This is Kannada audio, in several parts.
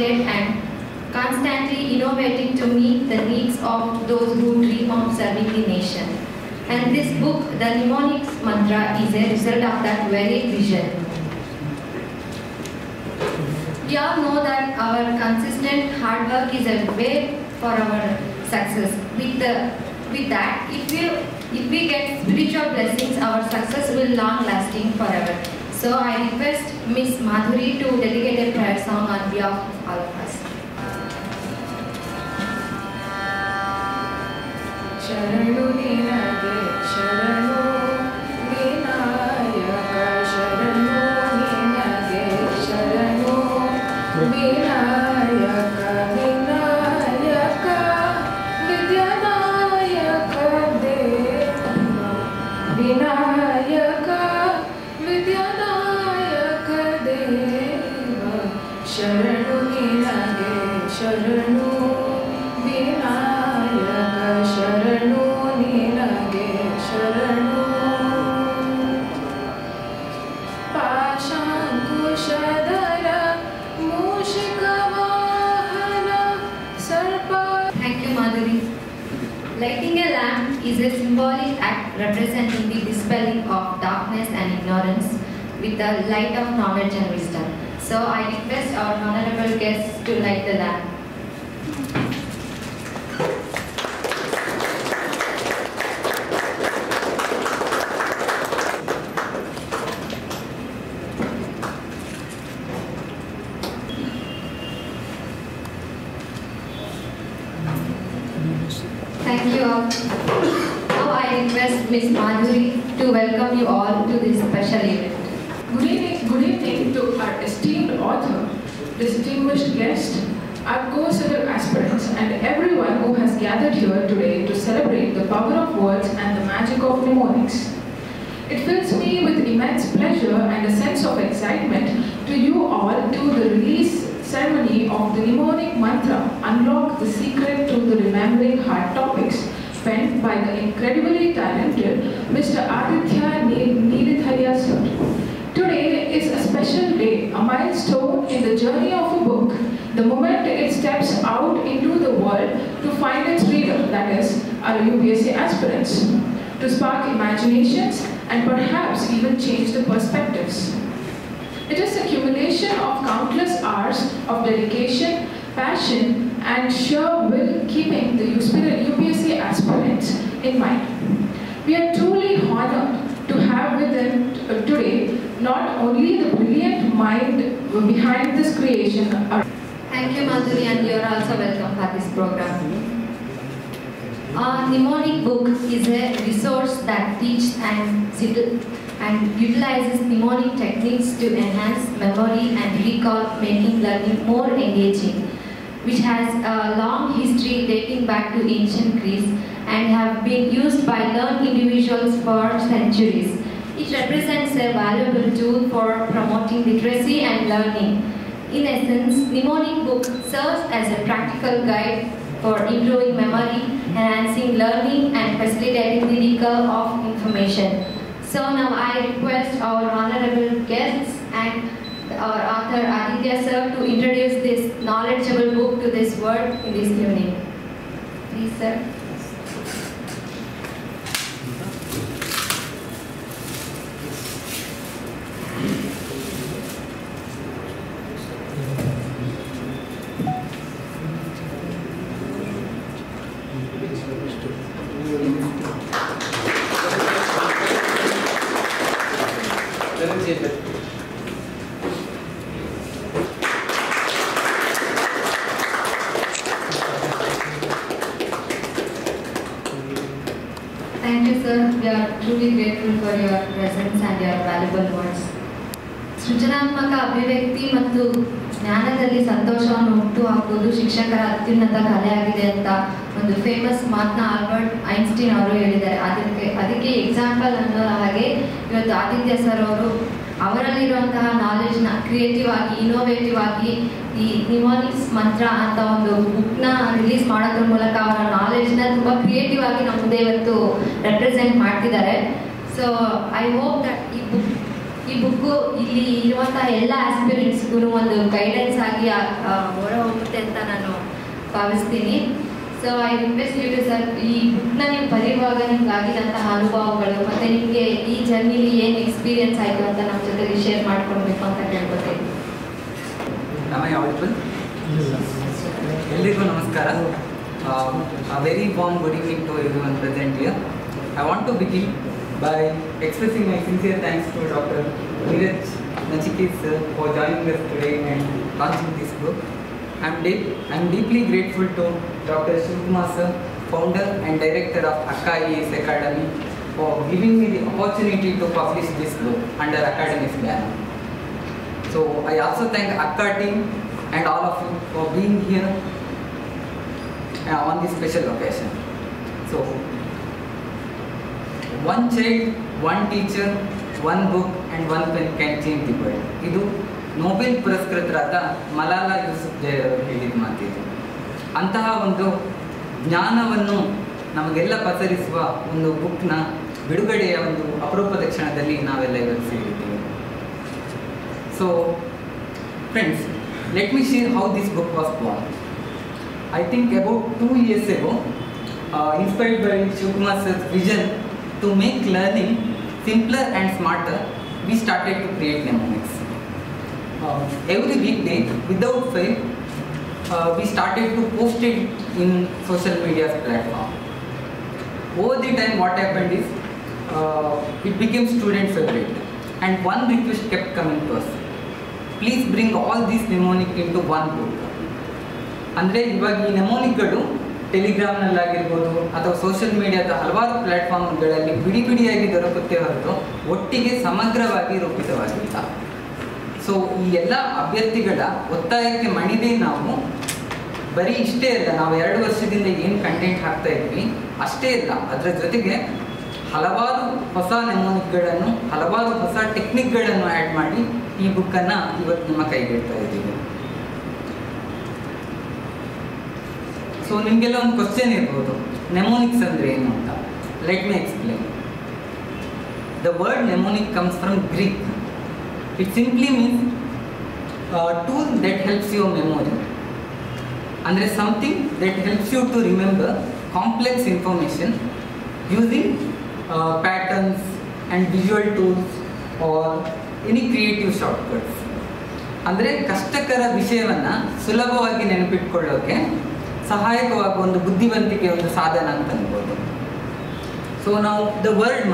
dedicated and constantly innovating to meet the needs of those who dream of serving the nation. And this book, The Mnemonics Mantra, is a result of that very vision. We all know that our consistent hard work is a way for our success. With that, if we get spiritual blessings, our success will long lasting forever. So I request Miss Madhuri to dedicate a prayer song on behalf of all of us. Sharanu ninage, Sharanu Vinayaka, Sharanu ninage, Sharanu Vinayaka, Vinayaka, Vidyanayaka Deva, Vinayaka, Vidyanayaka Deva, Sharanu ninage, Sharanu Vinayaka, Sharanu ninage, Sharanu Pashankushadara Mushikavahana Sarpa. Thank you, Madhuri. Lighting a lamp is a symbolic act representing the dispelling of darkness and ignorance with the light of knowledge and wisdom. So I request our honorable guests to light the lamp. Thank you all. Now I request Ms. Madhuri to welcome you all to this special event. Good evening to our esteemed author, distinguished guest, our co-civil aspirants, and everyone who has gathered here today to celebrate the power of words and the magic of mnemonics. It fills me with immense pleasure and a sense of excitement to you all to the release ceremony of the Mnemonic Mantra, Unlock the Secret to the Remembering Hard Topics, penned by the incredibly talented Mr. Aditya Neelithariya sir. Today is a special day, a milestone in the journey of a book, the moment it steps out into the world to find its reader, that is, our UPSC aspirants, to spark imaginations and perhaps even change the perspectives. It is a accumulation of countless hours of dedication, passion, and sheer will keeping the UPSC aspirants in mind. We are truly honored to have with them today not only the brilliant mind behind this creation. Thank you, Madhuri, and you are also welcome for this program. A mnemonic book is a resource that teaches and utilizes mnemonic techniques to enhance memory and recall, making learning more engaging, which has a long history dating back to ancient Greece and have been used by learned individuals for centuries. It represents a valuable tool for promoting literacy and learning. In essence, mnemonic book serves as a practical guide for improving memory, enhancing learning, and facilitating the recall of information. So now I request our honorable guests and our author Aditya sir to introduce this knowledgeable book to this world in this evening. Please, sir. Thank you, sir. We are truly grateful for your presence and your valuable words. ಸೃಜನಾತ್ಮಕ ಅಭಿವ್ಯಕ್ತಿ ಮತ್ತು ಜ್ಞಾನದಲ್ಲಿ ಸಂತೋಷವನ್ನು ಹುಟ್ಟು ಹಾಕುವುದು ಶಿಕ್ಷಕರ ಅತ್ಯುನ್ನತ ಕಲೆಯಾಗಿದೆ ಅಂತ ಒಂದು ಫೇಮಸ್ ಮಾತನ್ನ ಆಲ್ಬರ್ಟ್ ಐನ್ಸ್ಟೀನ್ ಅವರು ಹೇಳಿದ್ದಾರೆ. ಅದಕ್ಕೆ ಎಕ್ಸಾಂಪಲ್ ಅನ್ನೋ ಹಾಗೆ ಇವತ್ತು ಆದಿತ್ಯ ಸರ್ ಅವರು ಅವರಲ್ಲಿರುವಂತಹ ನಾಲೆಜ್ನ ಕ್ರಿಯೇಟಿವ್ ಆಗಿ ಇನೋವೇಟಿವ್ ಆಗಿ ಈ ನ್ಯೂಮಾನಿಕ್ಸ್ ಮಂತ್ರ ಅಂತ ಒಂದು ಬುಕ್ನ ರಿಲೀಸ್ ಮಾಡೋದ್ರ ಮೂಲಕ ಅವರ ನಾಲೆಜ್ನ ತುಂಬ ಕ್ರಿಯೇಟಿವ್ ಆಗಿ ನಮ್ಮ ಮುಂದೆ ಇವತ್ತು ರೆಪ್ರೆಸೆಂಟ್ ಮಾಡ್ತಿದ್ದಾರೆ. ಸೊ ಐ ಹೋಪ್ ದಟ್ ಈ ಬುಕ್ಕು ಇಲ್ಲಿ ಇರುವಂತಹ ಎಲ್ಲ ಆಸ್ಪಿರೆಂಟ್ಸ್ಗೂ ಒಂದು ಗೈಡೆನ್ಸ್ ಆಗಿ ಆಗುತ್ತೆ ಅಂತ ನಾನು ಭಾವಿಸ್ತೀನಿ. So I request you to sir, ಈ ಬುಕ್ನ ನೀವು ಬರೆಯುವಾಗ ನಿಮ್ಗೆ ಆಗಿದಂತಹ ಅನುಭವಗಳು ಮತ್ತು ನಿಮಗೆ ಈ ಜರ್ನಿಲಿ ಏನು ಎಕ್ಸ್ಪೀರಿಯನ್ಸ್ ಆಯಿತು ಅಂತ ನಮ್ಮ ಜೊತೆಗೆ ಶೇರ್ ಮಾಡ್ಕೊಳ್ಬೇಕು ಅಂತ ಕೇಳ್ಕೊತೀನಿ. ಎಲ್ರಿಗೂ ನಮಸ್ಕಾರ. A very warm good evening to everyone present here. I want to begin by expressing my sincere thanks to Dr. Neeraj Nachikeet sir for joining us today and launching this book. I'm deeply grateful to Dr. Shivkumar sir, founder and director of Akka IAS Academy, for giving me the opportunity to publish this book under Academy's banner. So I also thank Akka team and all of you for being here on this special occasion. So, one child, one teacher, one book and one pen can change the world. ಇದು ನೋಬೆಲ್ ಪುರಸ್ಕೃತರಾದ ಮಲಾಲಾ ಯೂಸುಫ್ಜೈ ಅವರು ಹೇಳಿದ ಮಾತಿದು. ಅಂತಹ ಒಂದು ಜ್ಞಾನವನ್ನು ನಮಗೆಲ್ಲ ಪಸರಿಸುವ ಒಂದು ಬುಕ್ನ ಬಿಡುಗಡೆಯ ಒಂದು ಅಪರೂಪದ ಕ್ಷಣದಲ್ಲಿ ನಾವೆಲ್ಲ ಇವತ್ತು ಸೇರಿದ್ದೀವಿ. So friends, let me share how this book was born. I think about 2 years ago, inspired by Shivkumar sir's vision to make learning simpler and smarter, we started to create mnemonics. Every weekday, without fail, we started to post it in social media platform. Over the time, what happened is, it became student favorite, and one request kept coming to us. Please bring all these mnemonic into one book. ಅಂದರೆ ಇವಾಗ ಈ ನೆಮೋನಿಕ್ಗಳು ಟೆಲಿಗ್ರಾಮ್ನಲ್ಲಾಗಿರ್ಬೋದು ಅಥವಾ ಸೋಷಿಯಲ್ ಮೀಡಿಯಾದ ಹಲವಾರು ಪ್ಲ್ಯಾಟ್ಫಾರ್ಮ್ಗಳಲ್ಲಿ ಬಿಡಿ ಬಿಡಿಯಾಗಿ ದೊರಕುತ್ತೆ ಹೊರತು ಒಟ್ಟಿಗೆ ಸಮಗ್ರವಾಗಿ ರೂಪಿತವಾಗಿಲ್ಲ. ಸೊ ಈ ಎಲ್ಲ ಅಭ್ಯರ್ಥಿಗಳ ಒತ್ತಾಯಕ್ಕೆ ಮಣಿದೇ ನಾವು ಬರೀ ಇಷ್ಟೇ ಅಲ್ಲ, ನಾವು 2 ವರ್ಷದಿಂದ ಏನು ಕಂಟೆಂಟ್ ಹಾಕ್ತಾ ಇದ್ವಿ ಅಷ್ಟೇ ಅಲ್ಲ, ಅದರ ಜೊತೆಗೆ ಹಲವಾರು ಹೊಸ ನೆಮೋನಿಕ್ಗಳನ್ನು, ಹಲವಾರು ಹೊಸ ಟೆಕ್ನಿಕ್ಗಳನ್ನು ಆ್ಯಡ್ ಮಾಡಿ ಈ ಬುಕ್ಕನ್ನು ಇವತ್ತು ನಿಮ್ಮ ಕೈಗಿಡ್ತಾ ಇದ್ದೀವಿ. ಸೊ ನಿಮಗೆಲ್ಲ ಒಂದು ಕ್ವಶನ್ ಇರ್ಬೋದು, ನೆಮೋನಿಕ್ಸ್ ಅಂದರೆ ಏನು ಅಂತ. Let me explain. The word mnemonic comes from Greek. It simply means tool that helps your memory. ಅಂದರೆ something that helps you to remember complex information using patterns and visual tools or any creative shortcuts. ಅಂದರೆ ಕಷ್ಟಕರ ವಿಷಯವನ್ನು ಸುಲಭವಾಗಿ ನೆನಪಿಟ್ಕೊಳ್ಳೋಕೆ ಸಹಾಯಕವಾಗುವ ಒಂದು ಬುದ್ಧಿವಂತಿಕೆ ಒಂದು ಸಾಧನ ಅಂತ ಅನ್ಬೋದು. ಸೊ ನಾವು the word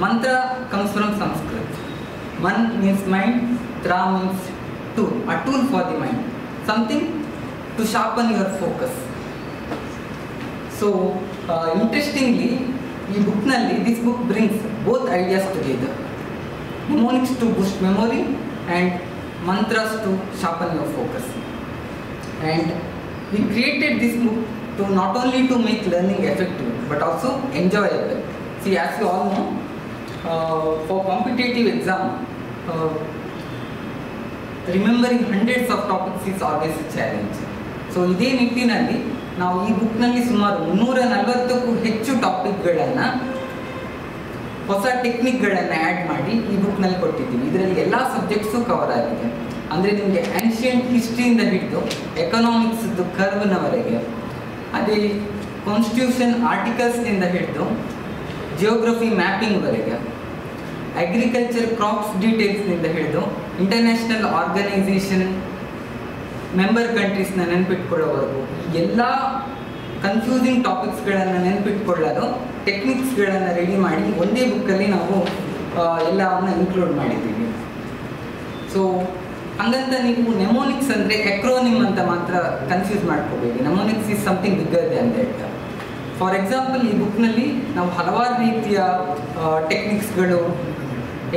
mantra comes from Sanskrit. Man means mind, tra means tool, a tool for the mind, something to sharpen your focus. So interestingly ಈ ಬುಕ್ನಲ್ಲಿ this book brings both ideas together. Mnemonics to boost memory and mantras to sharpen your focus. And we created this book to not only to make learning effective but also enjoyable. See, as you all know, for competitive exam, remembering hundreds of topics is always a challenge. So ಇದೇ ನಿಟ್ಟಿನಲ್ಲಿ ನಾವು ಈ ಬುಕ್ನಲ್ಲಿ ಸುಮಾರು 340ಕ್ಕೂ ಹೆಚ್ಚು ಟಾಪಿಕ್ಗಳನ್ನು, ಹೊಸ ಟೆಕ್ನಿಕ್ಗಳನ್ನು ಆ್ಯಡ್ ಮಾಡಿ ಈ ಬುಕ್ನಲ್ಲಿ ಕೊಟ್ಟಿದ್ದೀವಿ. ಇದರಲ್ಲಿ ಎಲ್ಲ ಸಬ್ಜೆಕ್ಟ್ಸು ಕವರ್ ಆಗಿದೆ. ಅಂದರೆ ನಿಮಗೆ ಆನ್ಷಿಯಂಟ್ ಹಿಸ್ಟ್ರಿಯಿಂದ ಹಿಡಿದು ಎಕನಾಮಿಕ್ಸ್ದು ಕರ್ವ್ನವರೆಗೆ, ಅದೇ ಕಾನ್ಸ್ಟಿಟ್ಯೂಷನ್ ಆರ್ಟಿಕಲ್ಸ್ನಿಂದ ಹಿಡಿದು ಜಿಯೋಗ್ರಫಿ ಮ್ಯಾಪಿಂಗ್ವರೆಗೆ, ಅಗ್ರಿಕಲ್ಚರ್ ಕ್ರಾಪ್ಸ್ ಡೀಟೇಲ್ಸ್ನಿಂದ ಹಿಡಿದು ಇಂಟರ್ನ್ಯಾಷನಲ್ ಆರ್ಗನೈಸೇಷನ್ ಮೆಂಬರ್ ಕಂಟ್ರೀಸ್ನ ನೆನಪಿಟ್ಕೊಳ್ಳೋವರೆಗೂ ಎಲ್ಲ ಕನ್ಫ್ಯೂಸಿಂಗ್ ಟಾಪಿಕ್ಸ್ಗಳನ್ನು ನೆನಪಿಟ್ಕೊಳ್ಳೋದು ಟೆಕ್ನಿಕ್ಸ್ಗಳನ್ನು ರೆಡಿ ಮಾಡಿ ಒಂದೇ ಬುಕ್ಕಲ್ಲಿ ನಾವು ಎಲ್ಲವನ್ನು ಇನ್ಕ್ಲೂಡ್ ಮಾಡಿದ್ದೀವಿ. ಸೊ ಹಂಗಂತ ನೀವು ನೆಮೋನಿಕ್ಸ್ ಅಂದರೆ ಎಕ್ರೋನಿಮ್ ಅಂತ ಮಾತ್ರ ಕನ್ಫ್ಯೂಸ್ ಮಾಡ್ಕೋಬೇಡಿ. Mnemonics is something bigger than that. For example, ಈ ಬುಕ್ನಲ್ಲಿ ನಾವು ಹಲವಾರು ರೀತಿಯ ಟೆಕ್ನಿಕ್ಸ್ಗಳು,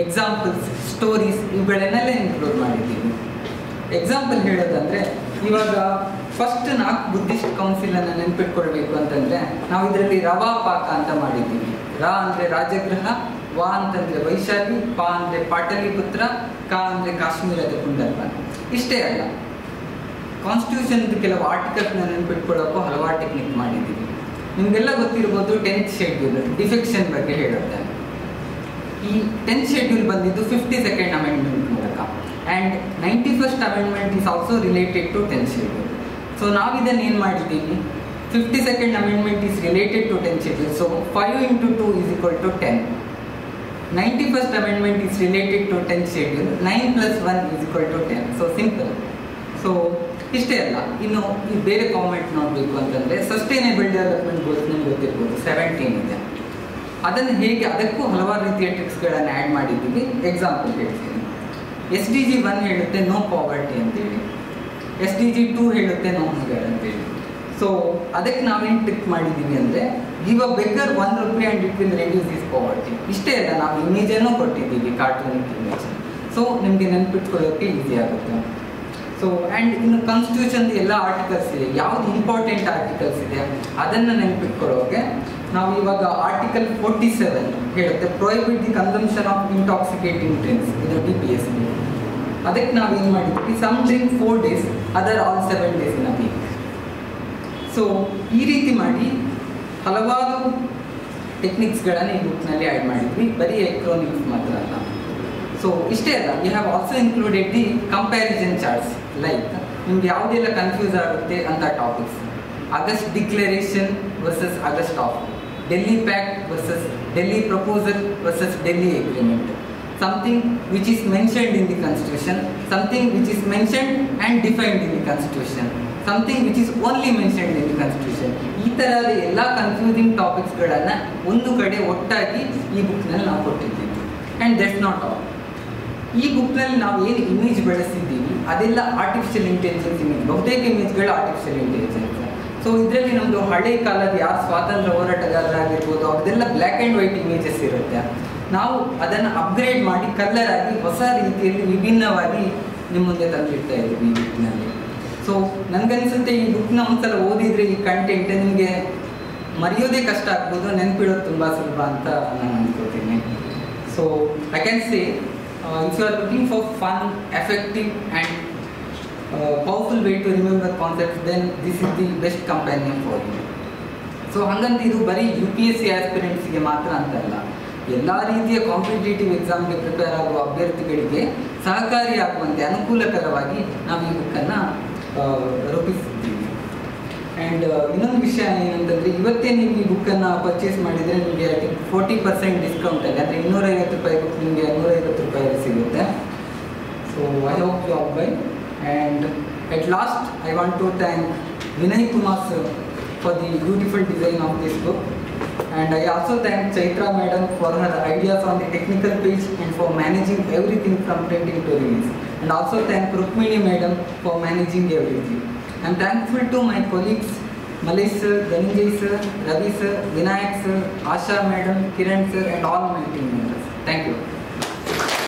ಎಕ್ಸಾಂಪಲ್ಸ್, ಸ್ಟೋರೀಸ್ ಇವುಗಳನ್ನೆಲ್ಲ ಇನ್ಕ್ಲೂಡ್ ಮಾಡಿದ್ದೀವಿ. ಎಕ್ಸಾಂಪಲ್ ಹೇಳೋದಂದರೆ, ಇವಾಗ ಫಸ್ಟ್ 4 ಬುದ್ಧಿಸ್ಟ್ ಕೌನ್ಸಿಲನ್ನು ನೆನಪಿಟ್ಕೊಳ್ಬೇಕು ಅಂತಂದರೆ ನಾವು ಇದರಲ್ಲಿ ರವಾ ಪಾಕ ಅಂತ ಮಾಡಿದ್ದೀವಿ. ರಾ ಅಂದರೆ ರಾಜಗೃಹ, ವಾ ಅಂತಂದರೆ ವೈಶಾಲಿ, ಪಾ ಅಂದರೆ ಪಾಟಲಿಪುತ್ರ, ಕಾ ಅಂದರೆ ಕಾಶ್ಮೀರದ ಕುಂಡಲ್ವನ. ಇಷ್ಟೇ ಅಲ್ಲ, ಕಾನ್ಸ್ಟಿಟ್ಯೂಷನ್ದು ಕೆಲವು ಆರ್ಟಿಕಲ್ಸ್ನ ನೆನಪಿಟ್ಕೊಳ್ಳೋಕ್ಕೂ ಹಲವಾರು ಟೆಕ್ನಿಕ್ ಮಾಡಿದ್ದೀವಿ. ನಿಮಗೆಲ್ಲ ಗೊತ್ತಿರ್ಬೋದು 10th ಶೆಡ್ಯೂಲ್, ಡಿಫೆಕ್ಷನ್ ಬಗ್ಗೆ ಹೇಳುತ್ತೆ. ಈ 10th ಶೆಡ್ಯೂಲ್ ಬಂದಿದ್ದು 52nd ಅಮೆಂಡ್ಮೆಂಟ್ ಮೂಲಕ, and 91st amendment is also related to 10th schedule. So ನಾವು ಇದನ್ನು ಏನು ಮಾಡಿದ್ದೀವಿ, 52nd amendment is related to 10 schedule, so 5 into 2 is equal to 10. 91st amendment is related to 10 schedule, 9 plus 1 is equal to 10. So simple. So ಇಷ್ಟೇ ಅಲ್ಲ, ಇನ್ನು ಈ ಬೇರೆ ಕಾಮೆಂಟ್ ನೋಡಬೇಕು ಅಂತಂದರೆ ಸಸ್ಟೈನೇಬಲ್ ಡೆವಲಪ್ಮೆಂಟ್ ಗೋಲ್ಸ್ ನಿಮ್ಗೆ ಗೊತ್ತಿರ್ಬೋದು 17 ಇದೆ. ಅದನ್ನು ಹೇಗೆ, ಅದಕ್ಕೂ ಹಲವಾರು ರೀತಿಯ ಟ್ರಿಕ್ಸ್ಗಳನ್ನು ಆ್ಯಡ್ ಮಾಡಿದ್ದೀವಿ. ಎಕ್ಸಾಂಪಲ್ ಹೇಳ್ತೀನಿ. SDG 1 ಹೇಳುತ್ತೆ ನೋ ಪಾವರ್ಟಿ ಅಂತೇಳಿ, SDG 2 ಹೇಳುತ್ತೆ ನೋ ಹಂಗರ್ ಅಂತೇಳಿ. ಸೊ ಅದಕ್ಕೆ ನಾವೇನು ಟ್ರಿಕ್ ಮಾಡಿದ್ದೀವಿ ಅಂದರೆ, give a beggar 1 rupee and it will reduce this poverty. ಇಷ್ಟೇ ಅಲ್ಲ, ನಾವು ಇಮೇಜನ್ನು ಕೊಟ್ಟಿದ್ದೀವಿ, ಕಾರ್ಟೂನಿಕ್ ಇಮೇಜ್. ಸೊ ನಿಮಗೆ ನೆನಪಿಟ್ಕೊಳ್ಳೋಕ್ಕೆ ಈಸಿ ಆಗುತ್ತೆ. ಸೊ ಆ್ಯಂಡ್ ಇನ್ನು ಕಾನ್ಸ್ಟಿಟ್ಯೂಷನ್ ಎಲ್ಲ ಆರ್ಟಿಕಲ್ಸ್ ಇದೆ, ಯಾವುದು ಇಂಪಾರ್ಟೆಂಟ್ ಆರ್ಟಿಕಲ್ಸ್ ಇದೆ ಅದನ್ನು ನೆನಪಿಟ್ಕೊಳ್ಳೋಕೆ ನಾವು ಇವಾಗ ಆರ್ಟಿಕಲ್ 47 ಹೇಳುತ್ತೆ prohibit the consumption of intoxicating drinks, ಇದು DPS. ಅದಕ್ಕೆ ನಾವು ಏನು ಮಾಡಿದ್ವಿ, some drink 4 days, other all 7 days in a week. So ಈ ರೀತಿ ಮಾಡಿ ಹಲವಾರು ಟೆಕ್ನಿಕ್ಸ್ಗಳನ್ನು ಈ ಬುಕ್ನಲ್ಲಿ ಆ್ಯಡ್ ಮಾಡಿದ್ವಿ, ಬರೀ ಎಕ್ರೋನಿಕ್ಸ್ ಮಾತ್ರ ಅಲ್ಲ. ಸೊ ಇಷ್ಟೇ ಅಲ್ಲ, we have also included the comparison charts, like ನಿಮ್ಗೆ ಯಾವುದೆಲ್ಲ ಕನ್ಫ್ಯೂಸ್ ಆಗುತ್ತೆ ಅಂತ topics. August declaration versus August of, Delhi pact versus Delhi proposal versus Delhi agreement, something which is mentioned in the constitution, something which is mentioned and defined in the constitution, something which is only mentioned in the constitution. ಈ ಥರದ ಎಲ್ಲ ಕನ್ಫ್ಯೂಸಿಂಗ್ ಟಾಪಿಕ್ಸ್ಗಳನ್ನು ಒಂದು ಕಡೆ ಒಟ್ಟಾಗಿ ಈ ಬುಕ್ನಲ್ಲಿ ನಾವು ಕೊಟ್ಟಿದ್ದೀವಿ. And that's not all. ಈ ಬುಕ್ನಲ್ಲಿ ನಾವು ಏನು ಇಮೇಜ್ ಬಳಸಿದ್ದೀವಿ ಅದೆಲ್ಲ ಆರ್ಟಿಫಿಷಿಯಲ್ ಇಂಟೆಲಿಜೆನ್ಸ್ ಇಮೇಜ್, ಬಹುತೇಕ ಇಮೇಜ್ಗಳು ಆರ್ಟಿಫಿಷಿಯಲ್ ಇಂಟೆಲಿಜೆನ್ಸ್. ಸೊ ಇದರಲ್ಲಿ ನಮ್ಮದು ಹಳೆ ಕಾಲದ ಯಾರು ಸ್ವಾತಂತ್ರ್ಯ ಹೋರಾಟಗಾರರಾಗಿರ್ಬೋದು ಅವ್ರದ್ದೆಲ್ಲ ಬ್ಲ್ಯಾಕ್ ಆ್ಯಂಡ್ ವೈಟ್ ಇಮೇಜಸ್ ಇರುತ್ತೆ. ನಾವು ಅದನ್ನು ಅಪ್ಗ್ರೇಡ್ ಮಾಡಿ ಕಲರ್ ಆಗಿ ಹೊಸ ರೀತಿಯಲ್ಲಿ ವಿಭಿನ್ನವಾಗಿ ನಿಮ್ಮ ಮುಂದೆ ತಂದಿಡ್ತಾ ಇದ್ದೀವಿ ಈ ಬುಕ್ನಲ್ಲಿ. ಸೊ ನನಗನ್ಸುತ್ತೆ ಈ ಬುಕ್ನ ಒಂದ್ಸಲ ಓದಿದರೆ ಈ ಕಂಟೆಂಟ್ ನಿಮಗೆ ಮರೆಯೋದೇ ಕಷ್ಟ ಆಗ್ಬೋದು, ನೆನಪಿಡೋದು ತುಂಬ ಸುಲಭ ಅಂತ ನಾನು ಅನ್ಕೋತೀನಿ. So I can say if you are looking for fun, effective and powerful way to remember concepts, then this is the best companion for you. So ಹಾಗಂತ ಇದು ಬರೀ UPSC ಆಸ್ಪಿರೆಂಟ್ಸಿಗೆ ಮಾತ್ರ ಅಂತಲ್ಲ, ಎಲ್ಲ ರೀತಿಯ ಕಾಂಪಿಟೇಟಿವ್ ಎಕ್ಸಾಮ್ಗೆ ಪ್ರಿಪೇರ್ ಆಗುವ ಅಭ್ಯರ್ಥಿಗಳಿಗೆ ಸಹಕಾರಿಯಾಗುವಂತೆ ಅನುಕೂಲಕರವಾಗಿ ನಾವು ಈ ಬುಕ್ಕನ್ನು ರೂಪಿಸಿದ್ದೀವಿ. ಆ್ಯಂಡ್ ಇನ್ನೊಂದು ವಿಷಯ ಏನಂತಂದರೆ, ಇವತ್ತೇ ನೀವು ಈ ಬುಕ್ಕನ್ನು ಪರ್ಚೇಸ್ ಮಾಡಿದರೆ ನಿಮಗೆ 40% ಡಿಸ್ಕೌಂಟಲ್ಲಿ, ಅಂದರೆ 250 ರೂಪಾಯಿ ಬುಕ್ ನಿಮಗೆ 150 ರೂಪಾಯಲ್ಲಿ ಸಿಗುತ್ತೆ. So I hope you all buy. And at last I want to thank Vinay Kumar sir for the beautiful design of this book, and I also thank Chaitra madam for her ideas on the technical page and for managing everything from printing to release, and also thank Rukmini madam for managing everything. I am thankful to my colleagues Malesh sir, Dhananjay sir, Ravi sir, Vinayak sir, Asha madam, Kiran sir and all my team members. Thank you.